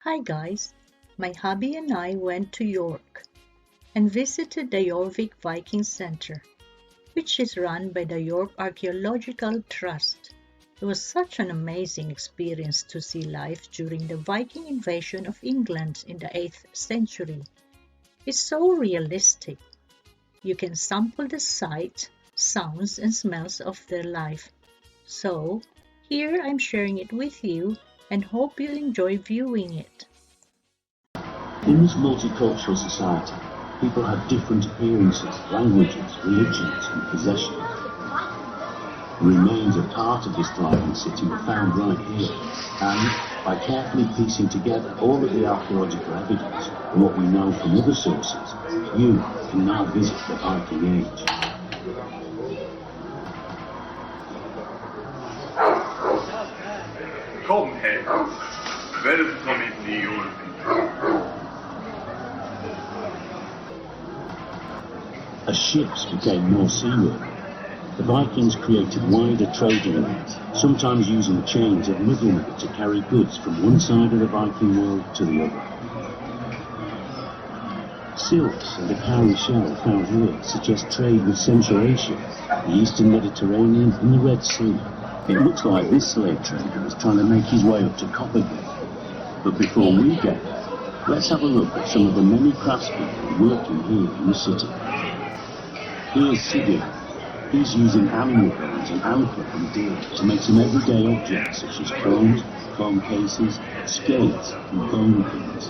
Hi guys, my hubby and I went to York and visited the Jorvik Viking Center, which is run by the York Archaeological Trust. It was such an amazing experience to see life during the Viking invasion of England in the 8th century. It's so realistic. You can sample the sights, sounds and smells of their life. So, here I'm sharing it with you and hope you enjoy viewing it. In this multicultural society, people have different appearances, languages, religions and possessions. The remains of part of this thriving city were found right here, and by carefully piecing together all of the archaeological evidence and what we know from other sources, you can now visit the Viking Age. Kom här. Välkommen till Jorvik. As ships became more seaworthy, the Vikings created wider trading routes, sometimes using chains of middlemen to carry goods from one side of the Viking world to the other. Silks and a cowrie shell found here suggest trade with Central Asia, the Eastern Mediterranean and the Red Sea. It looks like this slave trader is trying to make his way up to Coppergate. But before we get there, let's have a look at some of the many craftspeople working here in the city. Here's Sigurd. He's using animal bones and antler from deer to make some everyday objects such as combs, comb cases, skates and bone pins.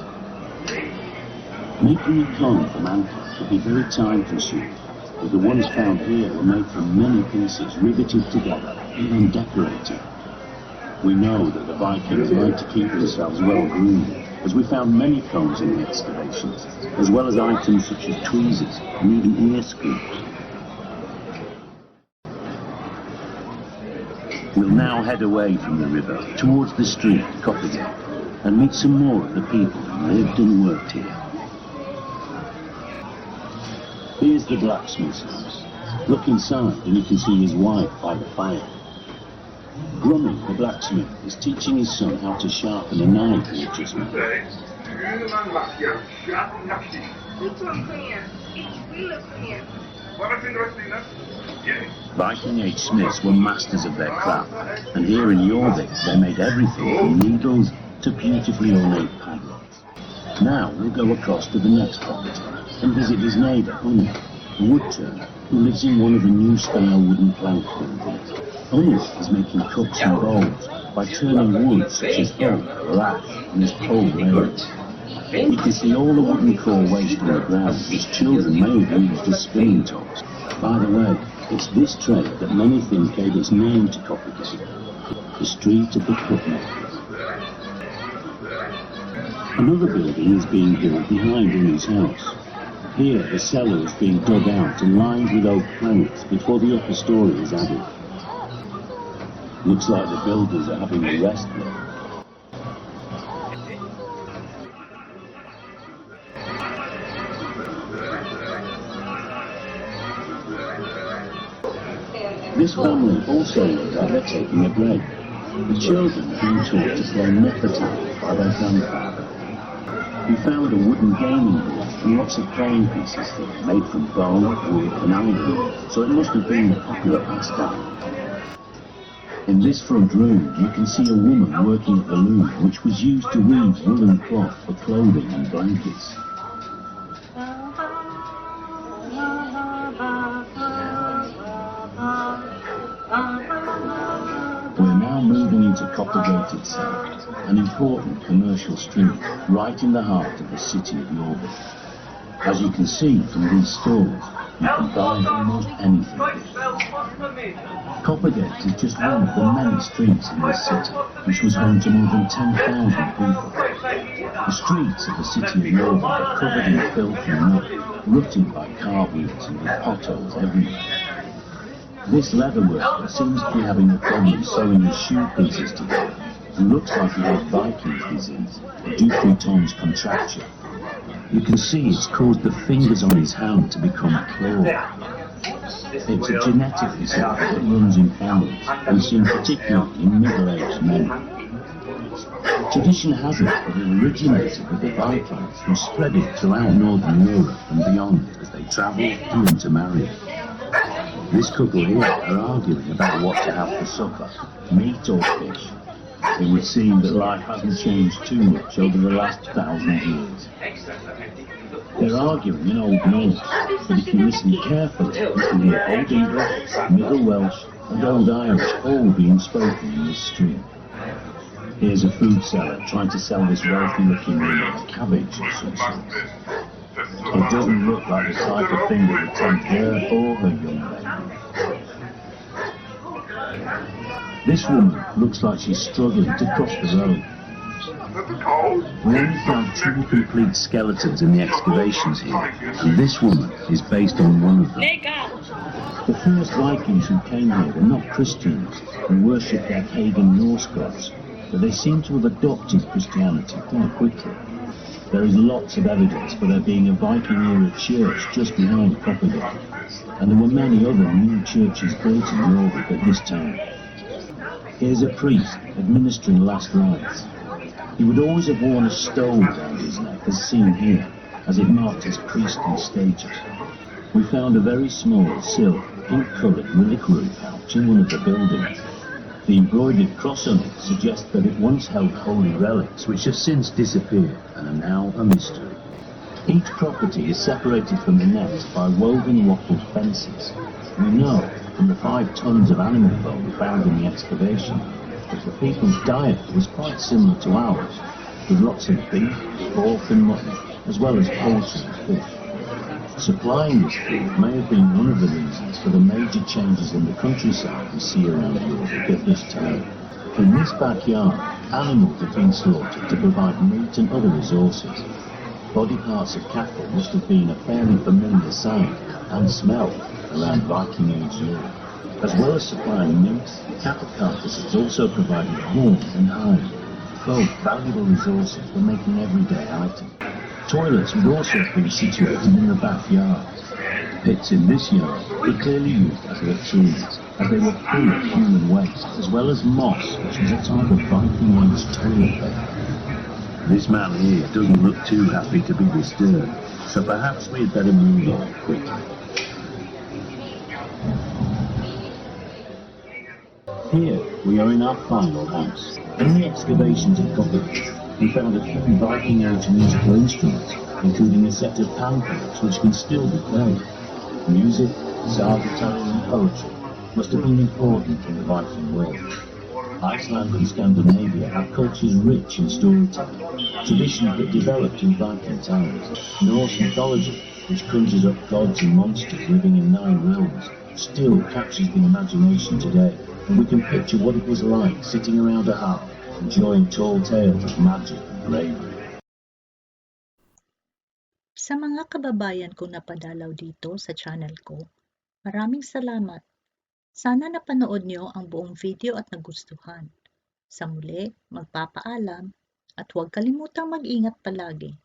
Making a comb from antler could be very time consuming, but the ones found here were made from many pieces riveted together and then decorated. We know that the Vikings liked to keep themselves well groomed, as we found many combs in the excavations, as well as items such as tweezers and even ear screws. We'll now head away from the river towards the street, Coppergate, and meet some more of the people who lived and worked here. Here's the blacksmith's house. Look inside and you can see his wife by the fire. Grummy, the blacksmith, is teaching his son how to sharpen a knife he had just made. Viking Age smiths were masters of their craft, and here in Jorvik they made everything from needles to beautifully ornate padlocks. Now we'll go across to the next property and visit his neighbour, Unni, a woodturner who lives in one of the new-style wooden plank buildings. Unni is making cups and bowls by turning wood such as oak or ash in his cold layers. You can see all the wooden core waste on the ground, which children may have used as spinning tops. By the way, it's this trade that many think gave its name to Coppergate, the street of the cupmakers. Another building is being built behind Unni's house. Here the cellar is being dug out and lined with oak planks before the upper story is added. Looks like the builders are having a rest there. This family also looks like they're taking a break. The children are being taught to play Nippertine by their grandfather. We found a wooden gaming board and lots of playing pieces here, made from bone, wood and iron, so it must have been a popular pastime. In this front room you can see a woman working at the loom, which was used to weave woolen cloth for clothing and blankets. We're now moving into Coppergate itself, an important commercial street right in the heart of the city of Jorvik. As you can see from these stores, you can buy almost anything here. Coppergate is just one of the many streets in this city, which was home to more than 10,000 people. The streets of the city of Jorvik are covered in filth and mud, rutted by car wheels and with potholes everywhere. This leather worker seems to be having a problem sewing his shoe pieces together and looks like he has Viking disease, a Dupuytren's contracture. You can see it's caused the fingers on his hand to become clawed. It's a genetic disorder that runs in families and seen particularly in middle-aged men. Tradition has it that it originated with the Vikings, who spread it throughout northern Europe and beyond as they travelled to intermarry. This couple here are arguing about what to have for supper, meat or fish. It would seem that life hasn't changed too much over the last 1,000 years. They're arguing in Old Norse, but if you listen carefully, you can hear Old English, Middle Welsh and Old Irish all being spoken in this stream. Here's a food seller trying to sell this wealthy-looking woman a cabbage or something. It doesn't look like the type of thing that would tempt her or her young lady. This woman looks like she's struggling to cross the road. We only found 2 complete skeletons in the excavations here, and this woman is based on one of them. The first Vikings who came here were not Christians and worshipped their pagan Norse gods, but they seem to have adopted Christianity quite quickly. There is lots of evidence for there being a Viking-era church just behind Copenhagen, and there were many other new churches built in Jorvik at this time. Here's a priest administering last rites. He would always have worn a stone around his neck, as seen here, as it marked his priestly status. We found a very small, silk, pink-coloured reliquary pouch in one of the buildings. The embroidered cross on it suggests that it once held holy relics which have since disappeared and are now a mystery. Each property is separated from the next by woven wattled fences. We know from the 5 tons of animal bone found in the excavation that the people's diet was quite similar to ours, with lots of beef, pork and mutton, as well as poultry and fish. Supplying this food may have been one of the reasons for the major changes in the countryside we see around Jorvik at this time. In this backyard, animals have been slaughtered to provide meat and other resources. Body parts of cattle must have been a fairly familiar sight and smell around Viking Age Europe. As well as supplying meat, cattle carcasses also provided horn and hide, both valuable resources for making everyday items. Toilets would also have been situated in the backyard. Pits in this yard were clearly used as latrines, as they were full of human waste, as well as moss, which was a type of Viking Age toilet paper. This man here doesn't look too happy to be disturbed, so perhaps we had better move on quickly. Here we are in our final house. In the excavations at Copenhagen, we found a few Viking Age musical instruments, including a set of panpipes which can still be played. Music, saga-telling and poetry must have been important in the Viking world. Iceland and Scandinavia have cultures rich in storytelling, traditions that developed in Viking times. Norse mythology, which conjures up gods and monsters living in 9 realms, still captures the imagination today, and we can picture what it was like sitting around a hearth, enjoying tall tales of magic and bravery. Sa mga kababayan kong napadalaw dito sa channel ko, maraming salamat. Sana napanood nyo ang buong video at nagustuhan. Sa muli, magpapaalam at huwag kalimutang mag-ingat palagi.